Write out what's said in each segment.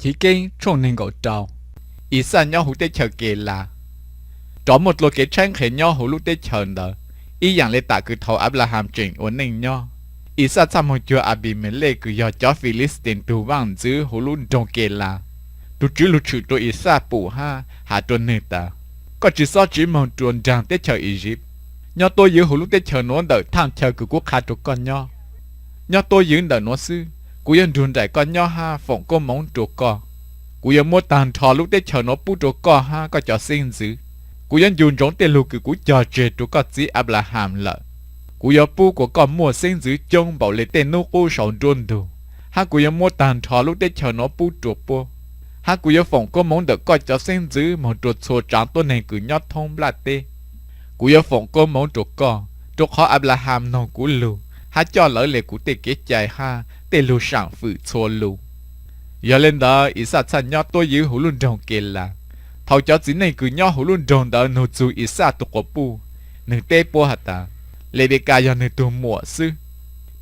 thì cái trong nên gọi trâu ý xa nhau hữu tế chờ kề là đó một lô kế tranh khế nhau hữu lúc tế chờ đó ý dạng lệ tạ cứ thầu Abraham trình ổn định nhau ý xa xa một chùa Abimelech cứ do chó Philistine tù vang giữ hữu lúc trong kề là tù chứ lúc chữ tôi ý xa bù ha hạ tuần nư ta có chỉ so chỉ mong tuần rằng tế chờ Egypt nhau tôi giữ hữu lúc tế chờ nó đợi thang chờ cứ quốc khá trục con nhau tôi giữ đợi nó sư cú yên đồn đại con nhau ha phỏng có mong trục con cú yên mua tàn thò lúc tế chờ nó bù trục con ha có cho xin giữ cú yên dùng giống tên lục cú cho trẻ trục con chỉ Abraham lợ cú yên bù của con mua xin giữ trong bảo lệ tên nô cô sòng đồn đủ ha cú yên mua tàn thò lúc tế chờ nó bù trục bù ha cú yên phỏng có mong được coi cho xin giữ một trục số trắng tôi này cứ nhót thông là tê cú yên phỏng có mong trục con trục họ Abraham nó cú lù ha cho lỡ lệ cú tê kế chạy ha tê lù sẵn phụ xô lù giờ lên đó ý xa xa nhó tôi giữ hữu luôn đồng kê là thầu cho chính này cứ nhó hữu luôn đồng đó nụ dù ý xa tụ cổ bù nụ tê bố hả ta lê bê ca do nụ tụ mùa sư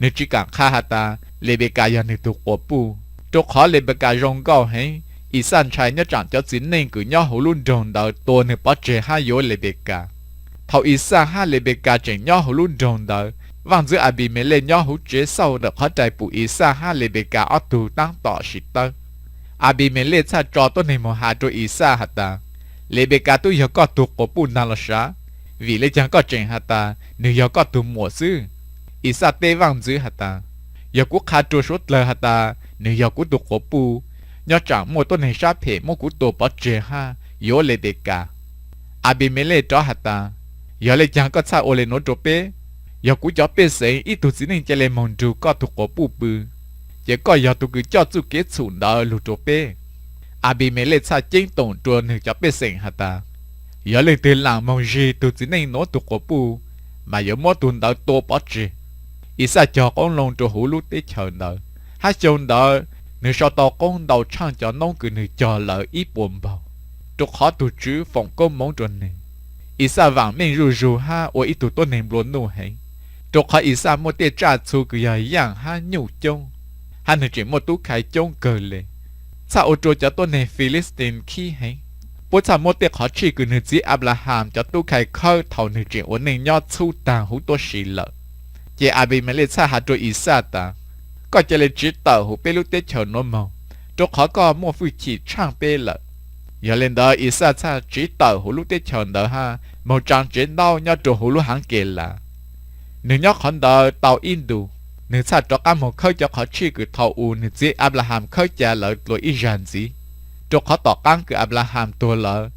nụ chỉ càng khá hả ta lê bê ca do nụ tụ cổ bù trục khó lê bê ca rong gạo hế ý xa trái nhó chẳng cho chính này cứ nhó hữu luôn đồng đó tô nụ bó chế ha dỗ lê bê ca thầu ý xa ha lê bê ca chẳng nhó hữu luôn đồng đó vang giữa Abimelech nhau hữu chế sau được họ trái phụ ý xa ha lê bê ca ở tù tăng tỏ sĩ tơ Abimelech xa cho tôi này một hạ cho ý xa hả ta lê bê ca tôi hiểu có tù cổ bù năng là sao vì lê chẳng có trình hả ta nếu hiểu có tù mùa sư ý xa tê vang giữa hả ta hiểu quốc hạ cho suốt lời hả ta nếu hiểu quốc tù cổ bù nhau chẳng một tôi này sát phê một quốc tù bỏ chế ha yếu lê bê ca Abimelech cho hả ta hiểu lê chẳng có xa ô lê nốt trô bê giờ cú cho bê sấy ít tụi xin nên chơi lên mong chú có tụi cổ bù bù chỉ có giờ tụi cứ cho tụi kết sụn đó lụt trộn bê Abimelech sa chính tổng truồn được cho bê sấy hả ta giờ lên từ làng mong gì tụi xin nên nói tụi cổ bù mà giờ mỗi tuần đó tô bỏ gì ít sa cho con lông cho hú lút tết chờ đó hát chôn đó nếu sau đó con đầu trang cho nông cứ nếu chờ lợi ít buồn bầu trục khó tụi chứ phòng công mong truồn này ít sa vàng mình rù ha ở ít tụi tôi nên luôn nô hay trục họ ý xa một tiết trả chú cứ dài dạng ha nhủ chông hắn hình chỉ một tú khai chông cờ lệ sao ô tô cho tôi này Philistine khi hay bố cha một tiết họ chỉ cứ nữ dĩ Abraham cho tú khai khơi thầu nữ chỉ ổn định nhau chú tàng hú tôi xì lợ chỉ Abimelech xa hạ trôi ý xa ta có cho lên chỉ tờ hú bê lúc tiết chờ nó màu trục họ có một phụ chỉ trang bê lợ giờ lên đó ý xa xa chỉ tờ hú lúc tiết chờ đó ha một trang chiến đau nhau trôi hú lúc hắn kề là nếu nhóc hắn đợi tàu Indu nếu sao cho các một khơi cho họ chỉ cứ thầu u nếu dễ Abraham khơi trả lời lối Iran gì cho họ tỏ căng cứ Abraham tua lỡ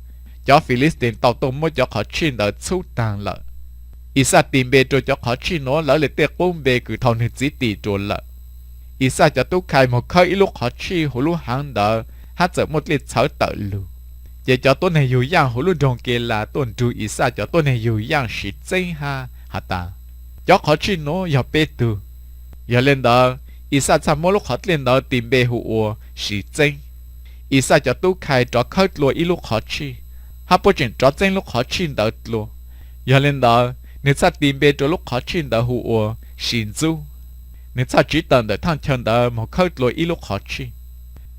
cho Philistine tàu tôm mới cho họ chỉ đợi số tàng lỡ Isa tìm bề cho họ chỉ nó lỡ lại tiệc bom bề cứ thầu nếu dễ tỷ cho lỡ Isa cho tôi khai một khơi lúc họ chỉ hồ lúc hắn đợi hát giờ một liệt sáu tờ lù vậy cho tôi này dù yang hồ lúc đồng kia là tuần chú Isa cho tôi này dù yang sĩ dây ha hả ta cho họ chỉ nó giờ bê từ giờ lên đó Isa tham mỗi lúc họ lên đó tìm bê hụa sĩ chân Isa cho tôi khai cho khơi lùa ít lúc họ chỉ họ bố chuyện cho chân lúc họ chỉ đó lùa giờ lên đó nếu sao tìm bê cho lúc họ chỉ đó hụa sĩ du nếu sao chỉ tận để thằng chân đó một khơi lùa ít lúc họ chỉ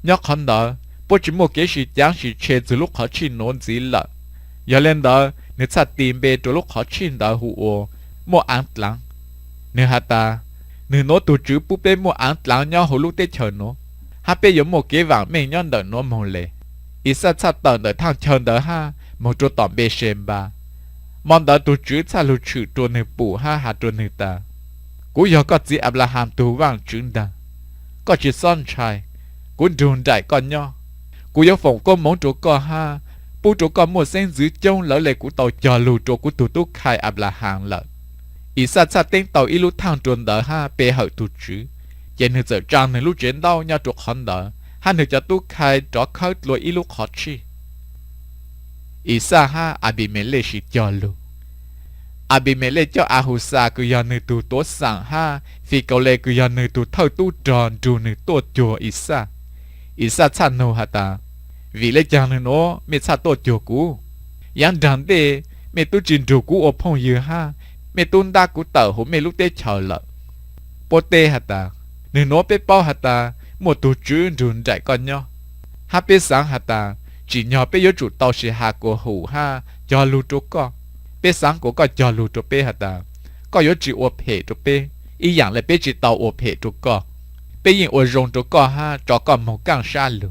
nhóc hắn đó bố chỉ một cái sĩ giảng sĩ chế từ lúc họ chỉ nó gì lợ giờ lên đó nếu sao tìm bê cho lúc họ chỉ đó hụa mua ăn lắng nếu hả ta nếu nó tụ chữ búp bê mua ăn lắng nhau hồi lúc tết chờ nó hả bê giống một cái vàng mình nhon đợi nó mong lệ ít sát sát tận đợi thằng chờ đợi ha một chỗ tỏm bê xem ba mong đợi tụ chữ xa lưu chữ trôn nửa bù ha hả trôn nửa ta cú giờ có gì Abraham tụ vàng chữ đằng có chỉ son trai cú đồn đại con nhau cú giờ phòng có món chỗ co ha bố chỗ con một sen dưới trông lỡ lệ của tàu chờ lù chỗ của tụ túc khai Abraham lợn ý xa xa tên tàu ít lúc thang trồn đỡ ha bê hở tụ chữ vậy nên giờ trang nên lúc chiến đau nhau trục hòn đỡ hắn được cho túc khai cho khơi lùi ít lúc khó chi ý xa ha Abimelech sĩ cho lù Abimelech cho Ahusa cứ giờ nữ tụ tốt sẵn ha vì cậu lệ cứ giờ nữ tụ thâu tụ tròn dù nữ tốt chùa ý xa chăn nô hả ta vì lấy chàng nó mẹ sao tôi chùa cũ yang đàn đê mẹ tôi trình chủ cũ ở phong dừa ha mẹ tôi đa cũ tờ hồ mẹ lúc tết chờ lợ bố tê hả ta nếu nó biết bao hả ta một tổ chữ rùn chạy con nhau ha bê sáng hạt ta chỉ nhỏ bê yếu chủ tàu sĩ hạ của hủ ha cho lưu trô co bê sáng của co cho lưu trô bê hạt ta có yếu chỉ ốp hệ trô bê ý dạng là bê chỉ tàu ốp hệ trô co bê yên ốp rồng trô co ha cho co màu càng xa lưu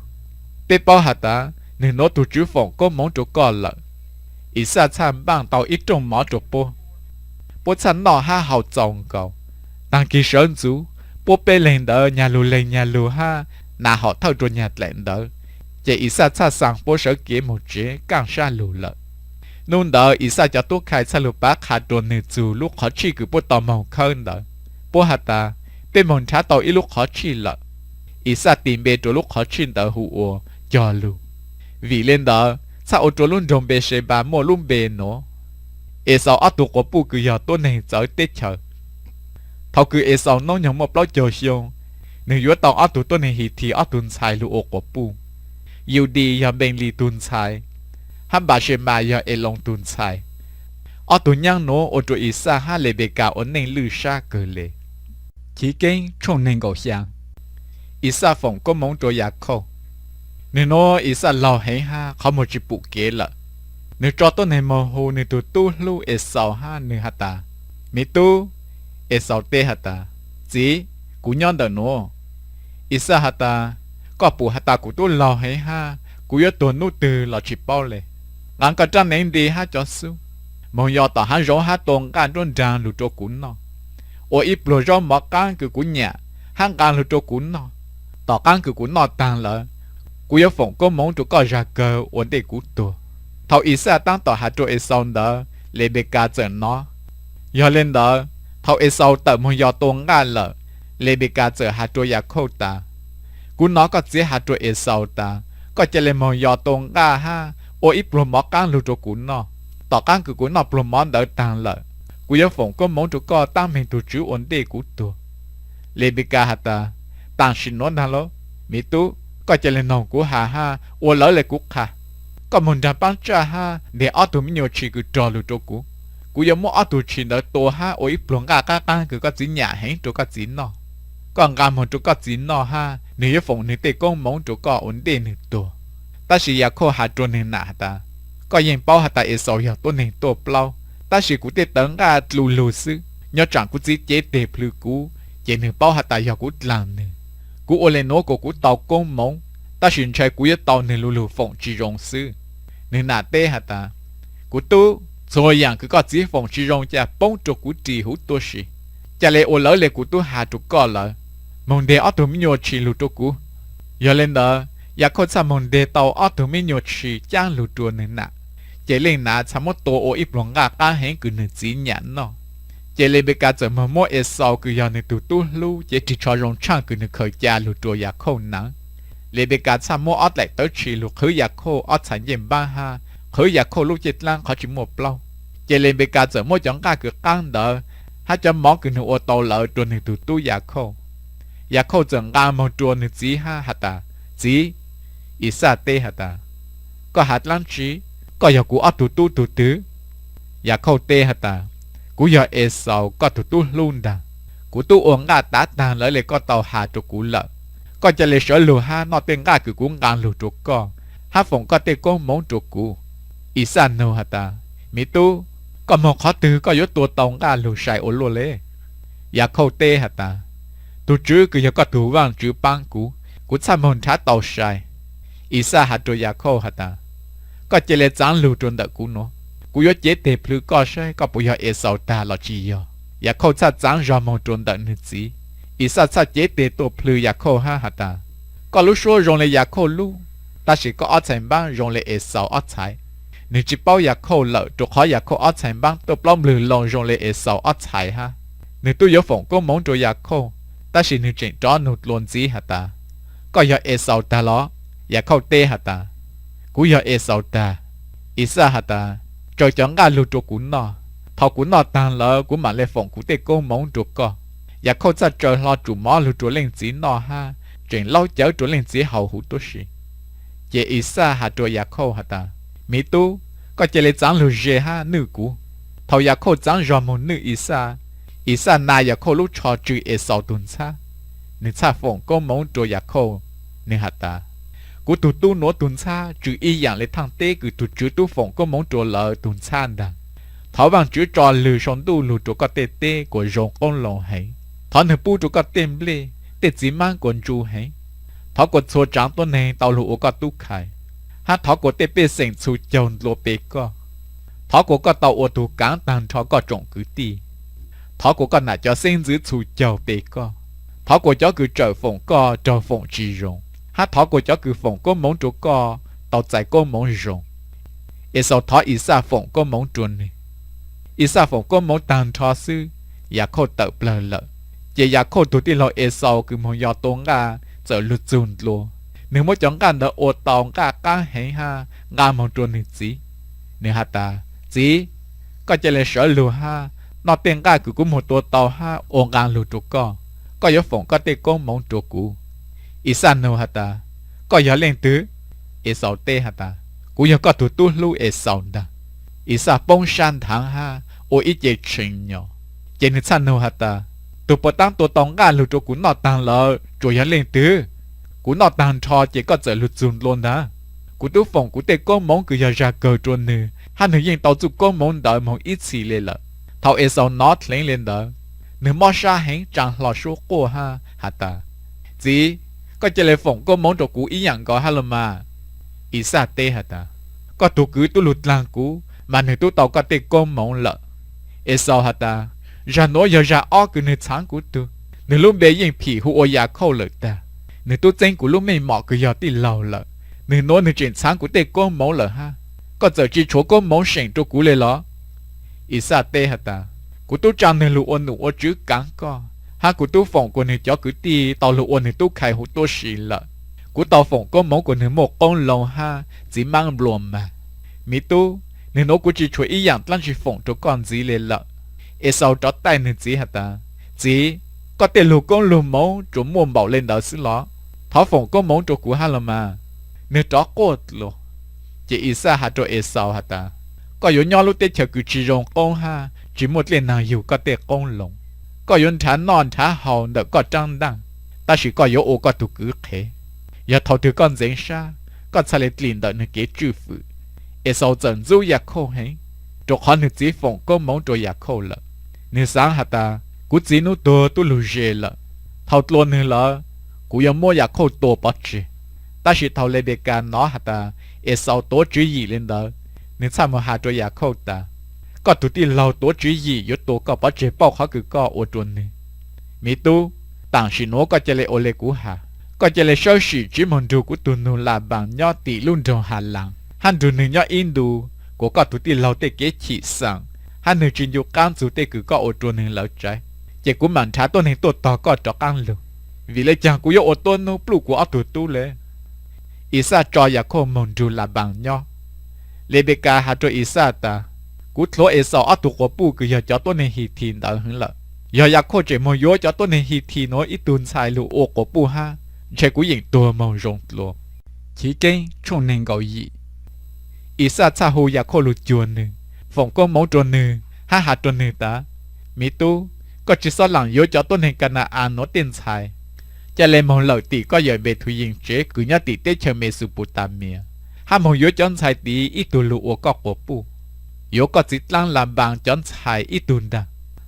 bê bao hạt ta nên nó tụ chữ phòng có món trô co lợ ý xa chạm bằng tàu ít trong mỏ trô bố chắn nọ ha hào chồng cầu tăng kỳ sơn chú bố bê lên đỡ nhà lù ha nà họ thâu trô nhà lên đỡ chỉ ý xa cha sang bố sở kế một chế càng xa lù lợ nôn đỡ ý xa cho tốt khai xa lù bác hạt đồ nữ chú lúc khó chi cứ bố tàu màu khơn đỡ bố hạt ta bê môn trá tàu ít lúc khó chi lợ ý xa tìm bê trô lúc khó chi đỡ hụ ồ cho lù vì lên đỡ xa ô trô luôn rồng bê xe bà mô luôn bê nó ế sao át tụ của bố cứ giờ tốt này tới tết chờ thầu cứ ế sao nó nhóm một lối chờ xiông nếu yếu tàu át tụ tốt này thì át tụ xài lụ ô của bố yêu đi giờ bên lì tụ xài ham bà xe mà giờ ế lòng tụ xài át tụ nhang nó ô trô ý xa ha lệ bề cả ổn nên lư xa cờ lệ chỉ kênh trông nên gầu xiang ý xa phòng có mong trô giá khâu nên nó ý xa lò hãy ha khó một chỉ bụ kế lợ nếu cho tôi này mồ hồ nếu tụi tu lu ế sao ha nếu hạt ta mi tu ế sao tê hạt ta chỉ cú nhon đỡ nó ít sa hạt ta có bù hạt ta của tôi lò hay ha cú yếu tuần nút từ lò chỉ bao lệ ngắn cả trăm年đi ha cho su mong yo tao hắn rõ ha tuần gan trôn tràn lụt cho cún nó ô ít bùa rõ mỏ gan cứ cún nhẹ hắn gan lụt cho cún nó tao gan cứ cún nó tàn lợ cú yếu phòng có mong tụi có ra cờ ổn định cú tua thầu ý xa tăng tỏ hạt trô ế sao đỡ lê bê ca chở nó do lên đỡ thầu ế sao tờ mong do tôn ngà lợ lê bê ca chở hạt trô giá khâu ta cú nó có chế hạt trô ế sao ta có chế lê mong do tôn ngà ha ô ít bùa mỏ căng lưu trô cú nó tỏ căng cứ cú nó bùa mỏ đỡ tăng lợ cú yếu phòng có mong tụi có tăng mình tụi chú ổn định cú tua lê bê ca hạt ta tăng xin nó đà lô mỹ tú có chế lê nông cú hà ha ô lỡ lê cú khá có một đàn băng cha ha để ở tụi mình nhiều chỉ cứ trò lụt cho cú giống mỗi ở tụi chỉ đỡ tổ ha ôi plong gà cá cứ có gì nhà hết cho có gì nó còn gà một cho có gì nó ha nếu phòng nếu tê công mong cho có ổn định được tổ ta chỉอยากขอหาตัวหนึ่งหนาตาก็ยังเป้าหาตาเอสอยากตัวหนึ่งตัวเปล่าตาสิกูเตตังกาลูซื้อยอดจังกูจีเจเตพลือกูเจหนึ่งเป้าหาตายากูหลังหนึ่งกูโอเลโนกูเตาcôngมงตาสินใช้กูจะเตาหนึ่งลูฝงจีรงซื้อหนึ่งหนาเต้หาตากูตู้ตัวอย่างคือก็จีฝงจีรงจะป้องจกูจีหูตัวสิจะเลยโอเลเลยกูตู้หาจุกก่อนเลยมงเดอตัวมิโยชีลูตัวกูอย่าเล่นเด้ออยากคนสามงเดเตาอตัวมิโยชีจ้างลูตัวหนึ่งหนาเจเล่นหนาสามตัวโออีปลงกาก้าเห็นกูหนึ่งจีหยันเนาะเจเลยเบกาจะมาโมเอสเอาคือยาในตัวตู้ลูเจจิชอรงช่างกูหนึ่งเคยจ้าลูตัวอยากเข้าหนังเลเบกาซามโมออดไหลเตอร์ชีลูคืออยากโคออดสันเย็นบ้าฮาคืออยากโคลูกเจ็ดล่างเขาจิโมเปล่าเจเลเบกาจะโมจังกาคือก้างเดอฮาจะมองคือหนึ่งโอโตเหลอตัวหนึ่งตู้อยากโคจังกามองตัวหนึ่งจีห้าฮัตตาจีอิซาเตฮัตตาก็ฮัตลังจีก็อยากกูออดตู้ตื้ออยากโคเตฮัตตากูอยากเอสเอาก็ตู้ลุ่นดากูตู้อ่วงกาตาตางแล้วเลยก็เตาหาตัวกูเหลอก็จะเลยเฉลูฮานอเต็งก้าคือกูงานลูจุกก็ฮาฝงก็เตก้งมงจุกกูอีสันโนฮาตามิตูก็มองขอตือก็ยกตัวตองก้าลูใส่โอโลเลอยากเข้าเตฮาตาตัวจื้อคืออยากก็ตัวว่างจื้อปังกูทำมันท้าเตาใส่อีสาหาตัวอยากเข้าฮาตาก็จะเลยจังลูจนเด็กกูเนาะกูยกเจเตพลือก็ใช่ก็ปุยเอสเอาตาลอจีอยากเข้าชาจังรอมองจนเด็กนึกจีอีสัตว์เจเตตัวพลืออยากเข้าห้าหัตตาก็รู้ชัวรงเลยอยากเข้าลู่แต่สิก็อัดใส่บ้างรงเลยเอสาวอัดใช้หนึ่งจิเป้าอยากเข้าเหล่าตัวเขาอยากเข้าอัดใส่บ้างตัวปล้อมหรือลองรงเลยเอสาวอัดใช้ฮะหนึ่งตัวยกฝงก็มองตัวอยากเข้าแต่สิหนึ่งจิงจ้อหนุดลวนจีหัตตาก็อยากเอสาวตาล้ออยากเข้าเตหัตตากูอยากเอสาวตาอีสัตว์หัตตาจอยจังการลู่ตัวกูนอพอกูนอตังแล้วกูมาเลยฝงกูเตก็มองตัวก็อยากเข้าจะเจอรอจุมอหรือตัวเล่งจีนอฮะเจ๋งเล่าเจ้าตัวเล่งจีเห่าหูตัวสิเจอีซ่าหาตัวอยากเข้าหาตามีตู้ก็จะเลยจังหรือเจฮะนึกกูเท่าอยากเข้าจังรอมนึกอีซ่านายอยากเข้าลูกชอจือเอสาวตุนซาหนึ่งชาฝงก็มองตัวอยากเข้าหนึ่งหาตา กูตุตู้นัวตุนชาจืออีอย่างเลยทางเต้กูตุจือตู้ฝงก็มองตัวเลยตุนชาดังเขาบางจือจอลือชนตู้ลูตัวก็เต้เต้กว่าจงก้นลงให้เขาหนึ่งปูตัวก็เต็มเบลเต้จีมันกวนจูให้เขากดโซจังตัวในเตาลูโอก็ตู้ไข่ฮะเขากดเต้เป้เสียงสูจนโลเปก็เขาก็เตาโอตูกางตังเขาก็จงกือตีเขาก็น่าจะเส้นจื้อสูจเปก็เขาก็จะคือเจอฝงก็เจอฝงจีรงฮะเขาก็จะคือฝงก็มองตัวก็เตาใจก็มองรงเอสเอาท้ออีซาฝงก็มองจวนนี่อีซาฝงก็มองตังทอซื้ออยากเข้าเติบเลยละอยากเข้าตัวที่เราเอสเอาคือมองยอตรงกาจะลุดจุนตัวหนึ่งมจังกันเดอโอตองกาให้ฮางามองจวนนี่จีเนี่ยฮะตาจีก็จะเลยเสือลูฮานอเตียงกาคือกูหมดตัวเตาฮาองกลางลูตัวก็ยกฝงก็เตะก้มมองตัวกูอีสันโนฮะตาก็อย่าเล่นตื้อเอสาวเตฮะตากูยังก็ตัวตู้ลู่เอสาวดาอีสาปงชันทางฮาโออีเจชิงเนาะเจนิสันโนฮะตาตัวปตั้งตัวตองกาลูตัวกูนอตังเลยจัวอย่าเล่นตื้อกูนอตังทอเจก็จะลุดจุนลนนะกูตู้ฝงกูเตะก้มมองกูอย่าจะเกิดจวนเนื้อฮันหนึ่งยังต่อจุก้มมองเดิมมองอีสีเลยละเท่าเอสาวนอตเล่นเล่นเด้อหนึ่งมอชาเห็นจังหล่อชัวโก้ฮะฮะตาจีก็จะเลยฝงก็มองตัวกูอีอย่างก็ฮัลโหลมาอีซาเตฮะตาก็ตัวกูตัวหลุดลางกูมันหนึ่งตัวเต่าก็เตะก้มมองละเอสาวฮะตาจะน้อยจะอ้อกูในช้างกูตัวหนึ่งลูกเบย์ยิงผีหัวอยากเข้าเลยตาหนึ่งตัวเจงกูลูกไม่เหมาะกูยอดที่เราละหนึ่งโน้นหนึ่งเจนช้างกูเตะก้มมองเลยฮะก็จะจีโฉก้มมองเสียงตัวกูเลยเหรออีซาเตฮะตากูตู้จังหนึ่งลูกอ้วนหนูอ้วนจื้อกังก็ฮะกูตู้ฝงกูหนึ่งจ่อกูตีต่อลูกอ้วนหนึ่งตู้ไข่หูตัวสีละกูต่อฝงก็มองกูหนึ่งหมกก้นลงฮะจีมังบลวมมามีตู้หนึ่งโนกูจีช่วยอีอย่างตั้งจีฝงตัวก่อนจีเลยละเอสาวจ่อใต้หนึ่งจีฮะตาจีก็เตะลูกก้นลูกมองจุ่มมัวเบาเล่นดาวสิล้อท้อฝงก็มองตัวกูฮะละมาหนึ่งจ่อโกดโลเจอีซ่าหาตัวเอสาวฮะตาก็ย้อนย้อนลูกเตะเฉกูจีรงก้งฮะจีหมดเล่นนางอยู่ก็เตะก้งลงก็ย้อนฐานนอนฐานเฮาเด็กก็จังดังแต่สิก็ย้อนโอก็ตุกึกเขอย่าทอถือก้อนเจงชาก็ทะเลกลิ่นเด็กนึกเกจื้อฝือเอสาวจันจูอยากเข้าให้จกขอนึกจีฝงก็มองตัวอยากเข้าละนึกสังหาตากูจีนู้ตัวตุลูเจละเท่าตัวนึงละกูยังมัวอยากเข้าตัวปัจจิแต่สิเท่าเลยเด็กการน้อหาตาเอสาวตัวจื้อยี่เล่นเด็กนึกซ้ำมาหาตัวอยากเข้าตาก็ตัวที่เราตัวจียี่ยตัวก็ปัจเจเป้าเขาคือก็โอตัวนึงมีตู้ต่างชิโนก็จะเลยโอเลกูหาก็จะเลยชอบสิจิมันดูกูตัวนูลาบังยอดตีลุ่นจงหันหลังฮันดูหนึ่งยอดอินดูก็ตัวที่เราเตะเกฉีสังฮันหนึ่งจินอยู่กลางสุดเตะคือก็โอตัวนึงแล้วใจเจ้ากูมันช้าตัวหนึ่งตัวต่อก็จอกลางเลยวิเลยจังกูยอโอตัวนูปลุกกูเอาตัวตู้เลยอีซาจอยากโคมันดูลาบังยอเลเบกาหาตัวอีซาตากูทลเอสเอาตัวกปูก็อยากจะตัวในฮีทีนดาวหึงละอยากโคเจมโยจะตัวในฮีทีโนอีตุนชายลูโอกปูฮะใช่กูยิงตัวมองรงตัวขี้เก่งช่วงหนึ่งเกาอีอีซาซาฮูอยากโคลุจวนหนึ่งฝงก็มองตัวหนึ่งหาตัวหนึ่งตามีตู้ก็จิสหลังโยจะตัวในกันนาอานโนเต็นชายจะเลยมองเหล่าตีก็อย่าเบทุยิงเจกุญญาติเตเชเมสุปุตาเมียห้ามองโยจอนชายตีอีตุลูโอก็กปู有个只当蓝棒将菜一顿的，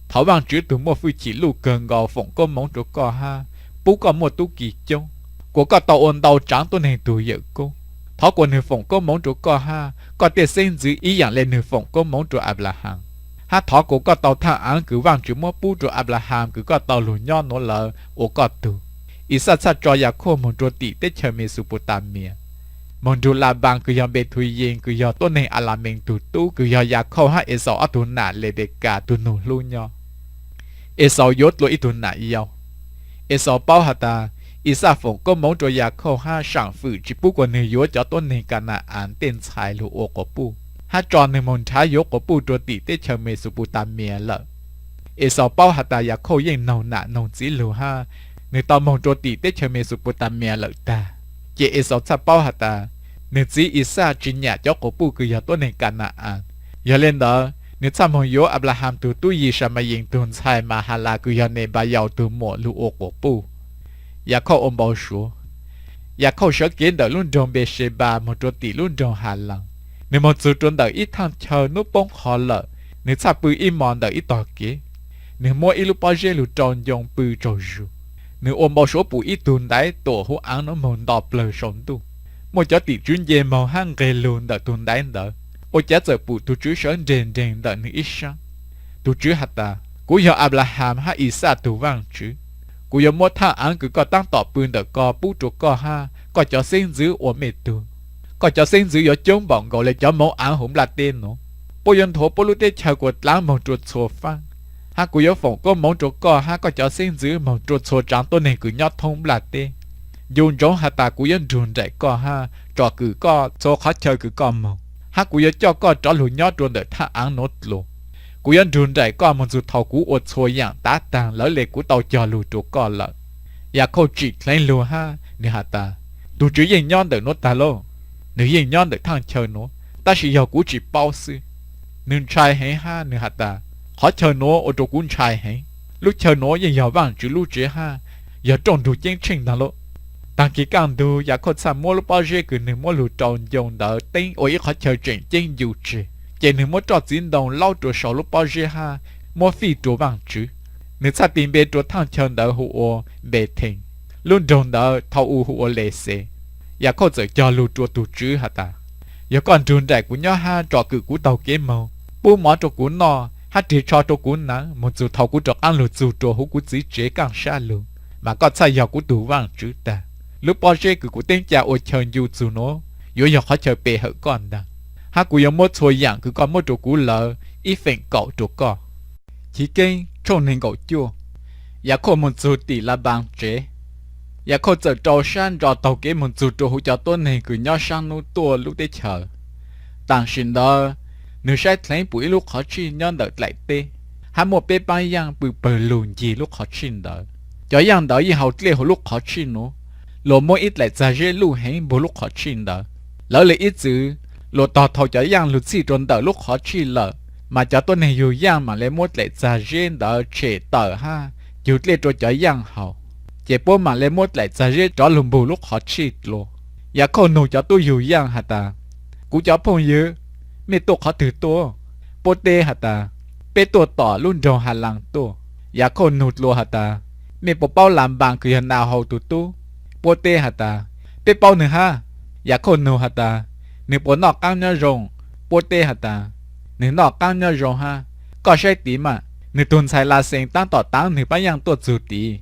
头棒只图莫飞起路更高逢个蒙着个哈，不过莫都集中，个个到按到长多年都有个，头个你逢个蒙着个哈，个的甚至一样来你逢个蒙着阿拉罕，哈头个到他安个望只莫不着阿拉罕个到路鸟诺了我个都，一下下抓呀可蒙着地的前面苏布达面。มองดูลาบังคือยอมเบทุยเยงคือยอต้นในอาลาเมงตูตู้คือยอยากเข้าให้เอสอตุนาเลเดกาตุนูลุญยอเอสอยศโลอิตุนาเยาเอสอเป้าหาตาอีซาฝงก็มองตัวอยากเข้าห้าสั่งฝืนจิปุกว่าเนยศจะต้นในการนาอ่านเต้นชายลูโอกปูห้าจอนในมนท้ายกปูตัวติเตเชเมสุปุตาเมียละเอสอเป้าหาตาอยากเข้าเย่งนาวหนานาวจีลูห้าในตอนมองตัวติเตเชเมสุปุตาเมียละตาเจเอสอซาเป้าหาตาเนื้อจีอิซาจินยาเจ้ากปูคือยาตัวในการนาอ่านอย่าเล่นเด้อเนื้อซามโยอับราฮัมตัวตู้ยีชามายิงตุนชายมาฮาลาคือยาเนบายาวตัวหมดลูโอกปูอยากเข้าอมบอชัว ya khâu sợ kiến đỡ luôn trồng bề xe bà một chỗ tỷ luôn trồng hà lăng nếu một số trốn đỡ ít thằng chờ nút bông khó lợ nếu sắp bự im mòn đỡ ít tỏ kế nếu mua ít lúc bao giờ lúc tròn dòng bự trồi rù nếu ôm bao số bụi ít tuần đáy tổ hú áo nó mòn đọp lời sống tu một chỗ tỷ chuyên về màu hang gây luôn đỡ tuần đáy đỡ ôi chả giờ bụi tu chứ sớm đền đền đỡ nữa ít sáng tu chứ hạt ta cú giờ Abraham ha Isaac tu vang chứ cú giờ mua thang ăn cứ có tăng tọp bươn đỡ co bút chỗ co ha có cho xin giữ ổn mệt tu có cho xin giữ ở chống bọn gọi là cho mẫu ăn hùng là tên nó bố dân thổ bố lúc tết chờ của láng màu chuột sổ phăng ha cú giờ phòng có mẫu chỗ co ha có cho xin giữ màu chuột sổ trắng tôi này cứ nhót thông là tên dùng giống hạt ta cú dân run rẩy co ha trò cứ co số khó chơi cứ co màu ha cú giờ cho co trò lùi nhót run đỡ thang ăn nốt luôn cú dân run rẩy co một dù thầu cú ột xôi dạng tá tàng lỡ lệ cú tàu chờ lùi chỗ co lợn ya khâu chỉ lên lùa ha nè hạt ta tu chỉ dành nhon đỡ nốt ta lô nếu dành nhon đỡ thang chờ nó ta chỉ giờ cú chỉ bao sư nên trai hay ha nè hạt ta họ chờ nó ở chỗ cú trai hay lúc chờ nó dành giờ vàng chữ lúc chế ha giờ trồng đủ chén trình ta lô tăng kỳ càng đủ ya khâu sa mua lúc bao giờ cứ nè mua lùi tròn dùng đỡ tên ôi họ chờ trình chén dù chế chỉ nè mua trò diễn đồng lau chỗ sầu lúc bao giờ ha mua phi chỗ vàng chữ nếu sa tìm bề chỗ thang chờ đỡ hụo bề thình luôn trồng đỡ thâu u hụo lệ xe ya khâu giờ cho lùi chỗ tụ chữ hả ta giờ còn trùn đại của nhau ha trò cử của tàu kế màu bu mỏ trò của nó ha chỉ cho trò của nó một dù thầu của trò ăn lùi dù trò hú của dĩ chế càng xa lùi mà có sai giờ của tụ vàng chữ ta lúc bao giờ cử của tên cha ôi chờ dù dù nó giờ họ chờ bề hở còn đằng ha của giờ một số dạng cứ còn một trò của lợ ít phèn cậu trò co chỉ kênh trông nên cậu chua ya khâu một dù tỷ là bằng chế ya khâu giờ trò san trò tàu kế một dù trò hú cho tôi này cứ nhau sang nô tua lúc để chờ tàng xin đó nếu sai thấy buổi lúc khó chi nhân đợt lại tê hai một bê bay yang bự bự lùn gì lúc khó xin đó cho yang đó y hậu lệ hồi lúc khó xin nó lộ mỗi ít lại ra dễ lù hay bố lúc khó xin đó lỡ lại ít chữ lộ tỏ thầu cho yang lụt xì trốn đỡ lúc khó xin lỡ mà cho tôi này dù yang mà lấy một lại ra dễ đỡ trẻ tờ ha dù lệ cho yang hậu chỉ bố mà lấy một lại ra dễ cho lùm bù lúc khó xin lộ ya khâu nụ cho tôi dù yang hả ta cú cho phong dữ mẹ tổ khó thử tổ bố tê hả ta bê tổ tỏ luôn rồng hà lăng tổ ya khâu nụt lô hả ta mẹ bộ bao làm bằng cứ hẳn nào hậu tụ tu bố tê hả ta bê bao nữa ha ya khâu nụ hả ta nếu bố nọ cao nhau rồng bố tê hả ta nếu nọ cao nhau rồng ha có sai tí mà nếu tuần sai là sen tăng tỏ tăng nếu bắt yang tổ chủ tí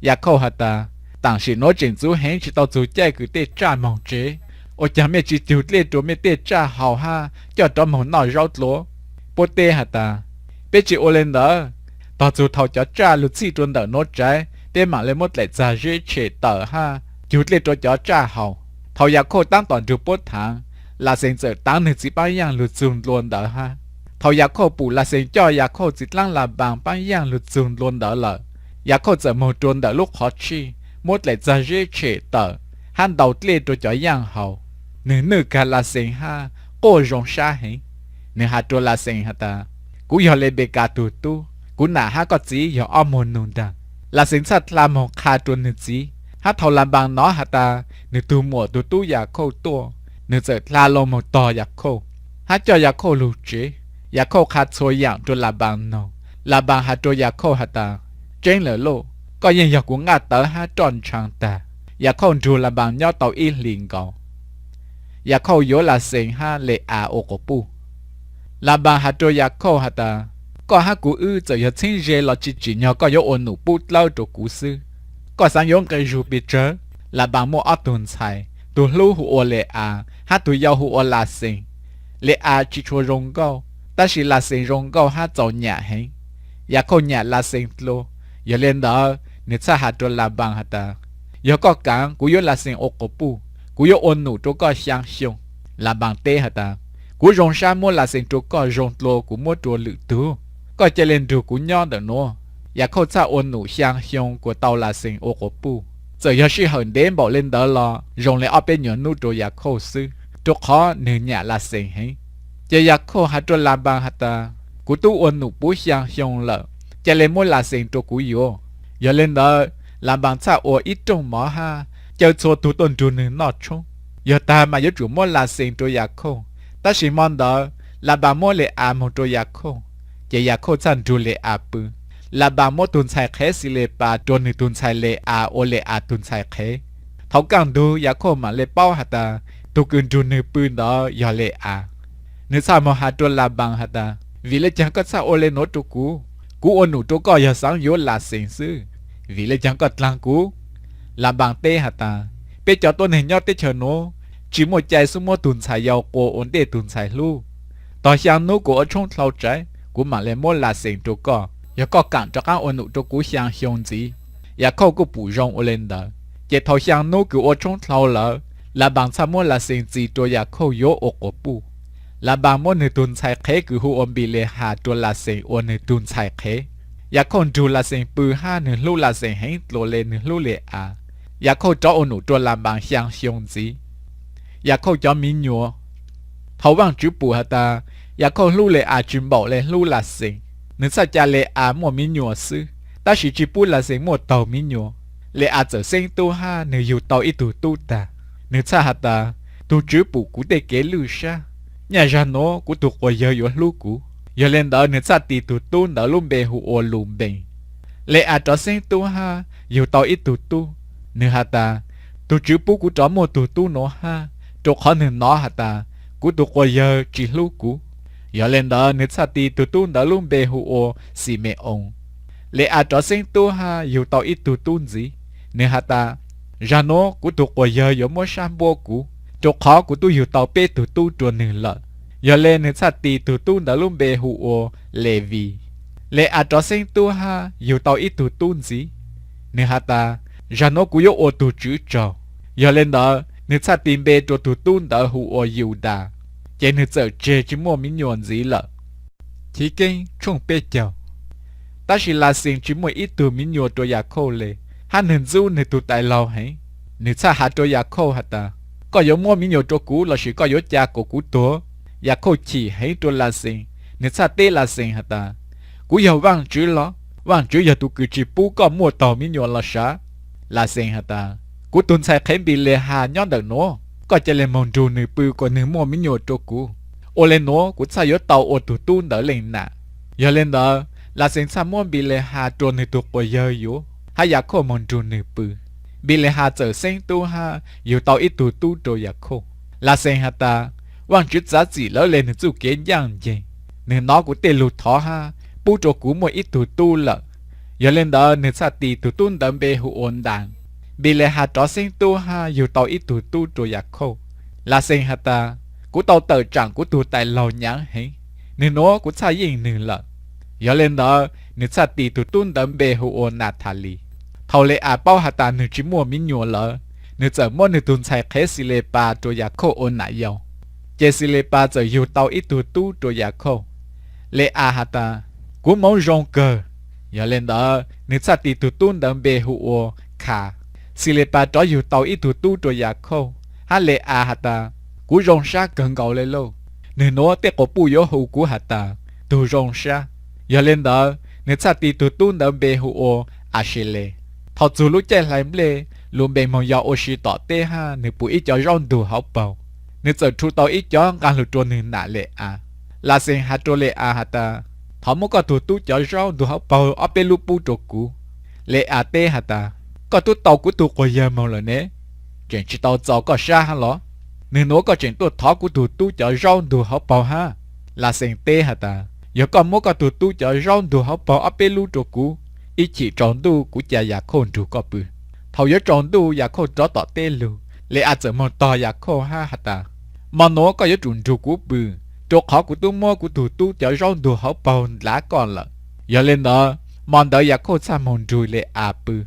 ya khâu hả ta tảng sĩ nói chuyện chú hẹn chỉ tao chú chạy cứ tê trả mong chế ôi cha mẹ chỉ chịu lệ đồ mẹ tê cha hào ha cho cho mong nói rau lúa bố tê hả ta bé chỉ ô lên đó tao chú thầu cho cha lụt xì trốn đỡ nốt trái bé mà lên một lại ra dễ chế tờ ha chịu lệ đồ cho cha hào thầu ya khô tăng toàn chụp bốt tháng là sen giờ tăng nên chỉ bao yang lụt dùng luôn đỡ ha thầu ya khô bù là sen cho ya khô chỉ lăng là bằng bao yang lụt dùng luôn đỡ lợ ya khô giờ một trốn đỡ lúc khó chi một lại ra dễ chế tờ han đầu lệ đồ cho yang hào nữ cả là sen ha cô rong xa hình nữ ha cho là sen ha ta cú giờ lên bề cả tụ tu cú nã ha có gì giờ om hồn nôn đằng là sen sát làm một khá tuần nữ gì ha thầu làm bằng nó ha ta nữ tu mùa tu tu ya khâu tua nữ giờ la lô một tò ya khâu ha cho ya khâu lù chế ya khâu khá xôi dạng cho làm bằng nó làm bằng ha cho ya khâu ha ta trên lỡ lô có những giờ cũng ngã tới ha tròn trăng ta ya khâu chủ làm bằng nhau tàu in liền gạo ya khâu yếu là sen ha lệ ô cổ pu là bà hạt trôi ya khâu hạt ta có ha cú ư giờ ya xin rê là chỉ nhau có yếu ổn nụ pu lâu cho cú sư có sang yếu cái rùa bị trớ là bà mua ở tuần xài tu lưu hụ lệ ha tu yêu hụ là sen lệ chỉ cho rong gạo ta chỉ là sen rong gạo ha giàu nhà hen ya khâu nhà là sen lô ya lên đó nít sa hạt trôi là bằng hạt ta ya có cảng cú yếu là sen ô cổ pu cú yêu ôn nụ chỗ có sang xiong là bằng tê hả ta cú rong sa mua là sen chỗ có rong lô cú mua chỗ lự tu có chơi lên chỗ cú nhon được nó ya khâu sa ôn nụ sang xiong của tàu là sen ô cổ pu giờ ya sĩ hận đến bỏ lên đó là rong lại ở bên nhon nụ chỗ ya khâu sư chỗ khó nửa nhà là sen hay chơi ya khâu hạt chỗ là bằng hả ta cú tu ôn nụ bú sang xiong lợ chơi lên mua là sen chỗ cú yêu ya lên đó làm bằng sa ô ít trong mỏ ha chờ cho tụ tuần trụ nửa nọ chung giờ ta mà giờ chủ mua là sinh cho nhà khô ta chỉ mong đó là bà mua lệ à một cho nhà khô chỉ nhà khô chân trụ lệ à bự là bà mua tuần sai khé xì lệ bà cho nửa tuần sai lệ à ô lệ à tuần sai khé thấu càng đu nhà khô mà lệ bao hạt ta tụ cơn trụ nửa bự đó giờ lệ à nửa sao mà hạt cho là bằng hạt ta vì lệ chẳng có sao ô lệ nốt trụ cú ô nụ trụ coi giờ sáng yếu là sinh sư vì lệ chẳng có lăng cú làm bằng tê hạt ta bây giờ tôi hình nhau tê chờ nó chỉ một chạy xuống một tuần xài dầu của ổn định tuần xài lu tao sang nó của trong thâu trái của mà lên một là sinh trụ co giờ có cản cho các ổn định cho cú sang hiong gì giờ không có bù rong lên đó chỉ tao sang nó của trong thâu là bằng sao một là sinh gì cho giờ không yếu ở của bù là bằng một nửa tuần xài khé của hu ổn bị lệ hà cho là sinh ổn định tuần xài khé giờ không dù là sinh bự ha nửa lu là sinh hết lộ lên nửa lu lệ à giờ không cho ổn định cho làm bằng sang hiong gì giờ không cho mình nhua thấu bằng chữ bù hả ta giờ không lưu lệ à chim bảo lên lưu là sinh nếu sao cha lệ à một mình nhua sư ta chỉ chữ bù là sinh một tàu mình nhua lệ à trở sinh tu ha nếu yêu tàu ít tu ta nếu sao hả ta tu chữ bù cũng để kế lưu sa nhà ra nó cũng tu qua giờ yêu lưu cũ giờ lên đó nếu sao tì tu đó luôn bề hụ lùm bề lệ à trở sinh tu ha yêu tàu ít tu nếu hả ta tu chữ bù cũng trở một tu nó ha chỗ khó nên nó hả ta cú tụ qua giờ chỉ lúc cú giờ lên đó nếu sao thì tu đã luôn bề hụ xì mẹ ông lẽ à cho sinh tu ha yêu tao ít tu gì nếu hả ta ra nó cú tụ qua giờ giờ mua sam bô cú chỗ khó cú tu yêu tao bê tu chuồn nửa lợ giờ lên nếu sao thì tu đã luôn bề hụ lệ vì lẽ à cho sinh tu ha yêu tao ít tu gì nếu hả ta ra nó cú yêu tu chữ trò giờ lên đó nếu sao tìm bề cho tụi tuôn đã hù ở yêu đà chỉ nếu giờ chơi chỉ mua miếng nhọn gì lợ chỉ kinh chung bề chào ta chỉ là xin chỉ mua ít tụi miếng nhọn cho nhà khô lệ hắn hình du nếu tụi tại lâu hay nếu sao hạt cho nhà khô hạt ta có yếu mua miếng nhọn cho cũ là chỉ có yếu cha của cũ tổ nhà khô chỉ hay cho là xin nếu sao tê là xin hạt ta cũ yếu vang chữ giờ tụi cứ chỉ bù có mua tàu miếng nhọn là xin hạt ta cú tuần sai khen bị lệ hà nhon đợt nó có chỉ lên mong dù nửa bự còn nửa mua miếng nhồi cho cú ô lên nó cú sai yếu tàu ô tụt tuôn đỡ lên nè giờ lên đó là sinh sa mua bị lệ hà cho nửa tụt bồi giờ yếu hay giả khô mong dù nửa bự bị lệ hà trở sinh tu ha yếu tàu ít tụt tu cho giả khô là sinh hà ta quan chức giá trị lỡ lên nửa chú kiến giang gì nửa nó cú tê lụt thỏ ha bu cho cú mua ít tụt tu lợ giờ lên đó nửa sa tì tụt tuôn đỡ bê hụ ổn đàn bị lệ hà trò sinh tu ha dù tàu ít tu rồi giặc khô là sinh hà ta của tàu tờ chẳng của tu tại lầu nhãn hết nên nó của xa yên nửa lợ giờ lên đó nên xa tì tu đâm bề hụ ồn nạt thà lì thầu lệ à bao hà ta nửa chỉ mua miếng nhua lợ nửa giờ mua nửa tuần xài khé xì lệ bà rồi giặc khô ồn nạt dầu chế xì lệ bà giờ dù tàu ít tu rồi giặc khô lệ à hà ta của món rong cờ giờ lên đó nửa xa tì tu đâm bề hụ ồn khà xì lệ bà cho dù tàu ít tu rồi giặc khô hà lệ à hà ta cú rong sa gần gầu lên lâu nên nó té có bùi yếu hữu cú hà ta tu rong sa giờ lên đó nên sa ti tu đâm bề hữu à xì lệ thọ dù lúc chạy lại lệ luôn bề mong giàu ô xì tỏ tê ha nên bùi ít cho rong đủ hậu bầu nên giờ chú tàu ít cho gan lụt trôn nên nã lệ à là sen hà trôn lệ à hà ta thọ mỗi có tu cho rong đủ hậu bầu ở bên lúc bu trục cú lệ à tê hà ta có tu tàu của tu có giờ mong là nè chuyện chỉ tàu giàu có xa hả lọ nên nó có chuyện tu thọ của tu cho rau đủ hậu bầu ha là sen tê hả ta giờ còn mỗi có tu cho rau đủ hậu bầu ở bên lu trục cú ít chỉ tròn tu của cha già khôn trục có bự thầu giờ tròn tu già khôn cho tọt tê lu lệ à giờ mong to già khôn ha hả ta mà nó có giờ tròn trục cú bự trục họ của tu mua của tu cho rau đủ hậu bầu lá còn là giờ lên đó mong đợi già khôn sa mong rùi lệ à bự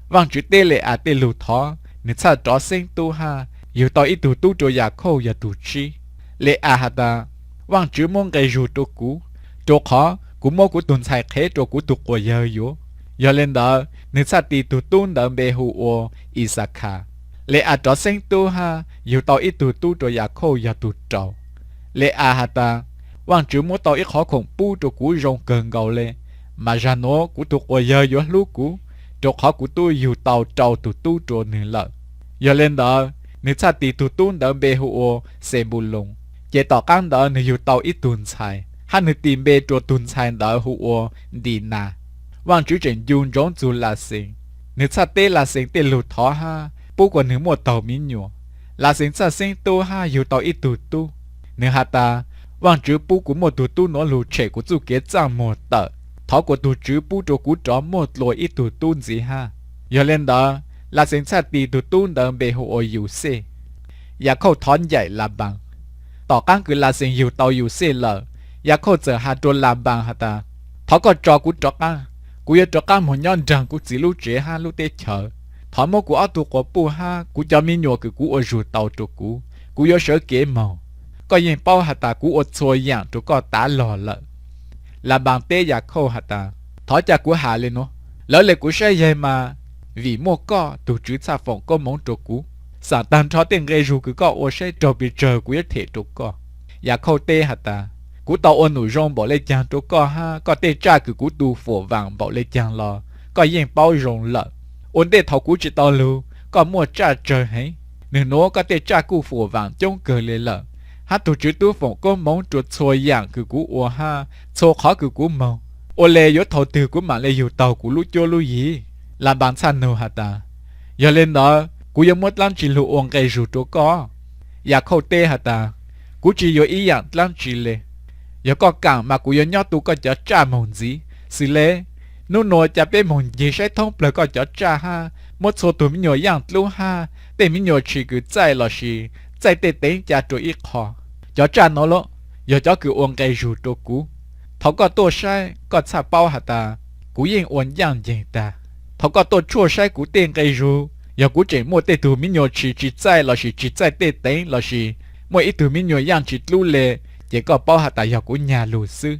vang chữ tê lệ à tê lù thọ nên sao cho sinh tu ha yêu tao ít tu cho già khô già tu chi lệ à hà ta vang chữ mong gây rù cho cú cho khó cú mong cú tuần sai khé cho cú tu của giờ yếu giờ lên đó nên sao tì tu đỡ bề hụ Isaka lệ à cho sinh tu ha yêu tao ít tu cho già khô già tu trâu lệ à hà ta vang chữ mong tao ít khó khủng pu cho cú rong gần gầu lệ mà ra nó cú tu của giờ yếu lúc cú cho khó của tôi yêu tàu trâu tu trộn nè lợ giờ lên đó nếu cha tì tụ tuôn đó bê hồ xe bù lông chế tỏ căng đó nếu yêu tàu ít tuôn xài hắn nếu tìm bê trò tuôn xài đó hồ đi na vang chú trình dùng giống chú là sinh nếu cha tê là sinh tê lụt thó ha bố của nếu một tàu miếng nhọ là sinh cha sinh tu ha yêu tàu ít tụ tu nếu hà ta vang chú bố của một tụ tu nó lụt trẻ của chú kế trang một tờ thó của tụ chú bố trò cú trò một lối ít tụ tuôn gì ha giờ lên đó là sinh cha tì tụ tuôn đó bê hồ yêu xeอย่าเข้าท้อนใหญ่ลาบังต่อก้างคือลาเซงอยู่เตาอยู่เซ่เหล่าอย่าเข้าเจอหาตัวลาบังฮะตาเขาก็จอกูจอก้างกูจะจอก้างหมอนย้อนจังกูจิลูเจฮาลูเตเฉอถอนโมกูเอาตัวกูปูฮากูจะมีหนัวคือกูอจูเตาตัวกูยอเสือเก๋เมาก็ยังเป้าฮะตากูอดชัวอย่างตัวก็ตาหล่อละลาบังเตอยากเข้าฮะตาถอนจากกูหาเลยเนาะแล้วเลยกูใช้ยัยมาวีโมก็ตูจื้อซาฟงก็มองตัวกูสารตันชอเต็งเรจูคือก็โอใช้จอบิเจอกูจะเทตุกก็อยากเข้าเตะหัตตากูต่ออหนูจงบอกเลยจังตุกก็ฮะก็เตะจ้าคือกูดูฝัววังบอกเลยจังรอก็ยิ่งเป้ารงละอนเตะเท่ากูจิตอลูก็มัวจ้าเจอให้หนึ่งโน้ก็เตะจ้ากูฝัววังจงเกินเลยละฮัตตุจิตูฝงก็มองจุดชัวอย่างคือกูอัวฮะโชขอคือกูมองโอเลยยศเท่าตือกูมาเลยอยู่เต่ากูลุโจลุยีลาบังซันโนหัตตาอย่าเล่นเนาะกูยังมดลังจิลูองไกจูตัวก็อยากเข้าเตะฮะตากูจีอยู่อีอย่างลังจิเลยอย่าก็กางมากูยังยอดตัวก็จะจ้ามงจีสิเลนู่นโนจะเป็นมงยีใช้ท้องเปลือกก็จะจ้าฮะมดโซตัวมิโยย่างลูฮะแต่มิโยชีคือใจหรอชีใจเตะเต็งจะตัวอีกคอจะจ้าโนโลอย่าจะคือองไกจูตัวกูเขาก็ตัวใช้ก็ซาเป้าฮะตากูยิ่งอ้วนย่างยิงตาเขาก็ตัวชั่วใช้กูเต็งไกจูอย่ากูเจมัวเตตูมิโยชีจิตใจเราชีจิตใจเตเต็งเราชีมัวอีตูมิโยย่างจิตลู่เลเจก็เป้าหาตาอย่ากูญาลูซื้อ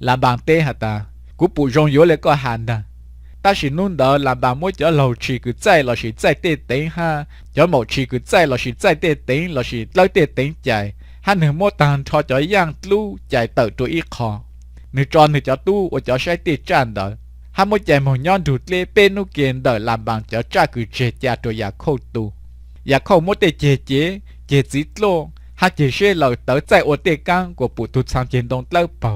ลาบางเตหาตากูปู่จงโยเลยก็หันนะตาชินุ่นเดอลาบางมัวจะเราชีคือใจเราชีใจเตเต็งฮะจะหมดชีคือใจเราชีใจเตเต็งเราชีเล่าเตเต็งใจฮันหนึ่งมัวตานทอจะย่างลู่ใจเติร์ตัวอีกคอหนึ่งจอนหนึ่งจะตู้ว่าจะใช้เตจานเดอฮัมมใจมองย้อนดูดเล่เป็นนุเกนเดอลำบางจะจ้าคือเจจาตัวอยากเข้าตูอยากเข้ามดเตเจจิตโลฮัจเจเช่เราเต๋อใจโอเตกังกว่าปุถุสังเจนดงเล่าเปล่า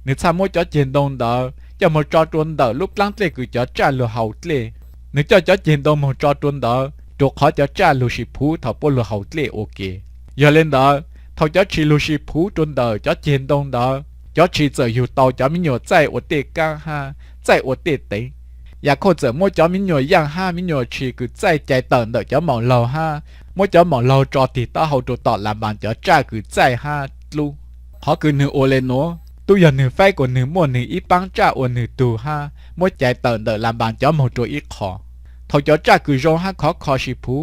เนื้อชาโมจะเจนดงเดอจะมาจอดวนเดอลูกลังเตคือจะจ้าลูเฮาเตเนื้อจะเจนดงมาจอดวนเดอตัวเขาจะจ้าลูชิพูถ้าปลูเฮาเตโอเคอย่าเล่นเดอเขาจะชิลูชิพูจนเดอจะเจนดงเดอจะชีเจออยู่เตาจะมีหยดใจโอเตกังฮะใจอดเตะเตอยากเข้าเจอมัวจอมิโยย่างห้ามิโยชีคือใจใจเตินเดอจะมองเราห้ามัวจะมองเราจอติดต่อเขาตัวต่อลำบากจะจ้าคือใจห้าลูเขาคือหนึ่งโอเลโนตัวอย่างหนึ่งไฟกว่าหนึ่งมัวหนึ่งอีปังจ้าอวหนึ่งตัวห้ามัวใจเตินเดอลำบากจะมองตัวอีกขอเขาจะจ้าคือโจห้าขอคอชิพู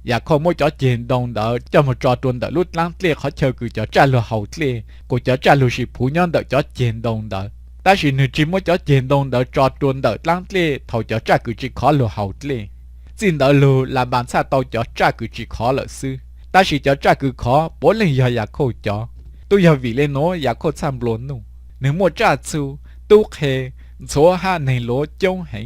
อยากเข้ามัวจะเจนดงเดอจะมาจอตัวเดอลุดล้างเตะเขาเชอคือจะจ้าลูเฮาเตะกูจะจ้าลูชิพูย้อนเดอจะเจนดงเดอแต่สิหนึ่งจิมว่าจะเจนดงเดอจอดตัวเดอตั้งเล่เขาจะจ้าคือจิขอหรือเฮาเล่จินเดอลูลาบานซาโตจะจ้าคือจิขอหรือซื้อแต่สิจะจ้าคือขอปนเลยอยากเข้าจอตัวอยากวิเลโนอยากเข้าซ้ำบลนุ่งหนึ่งมัวจ้าซูตู้เคชัวห้าในโลจงให้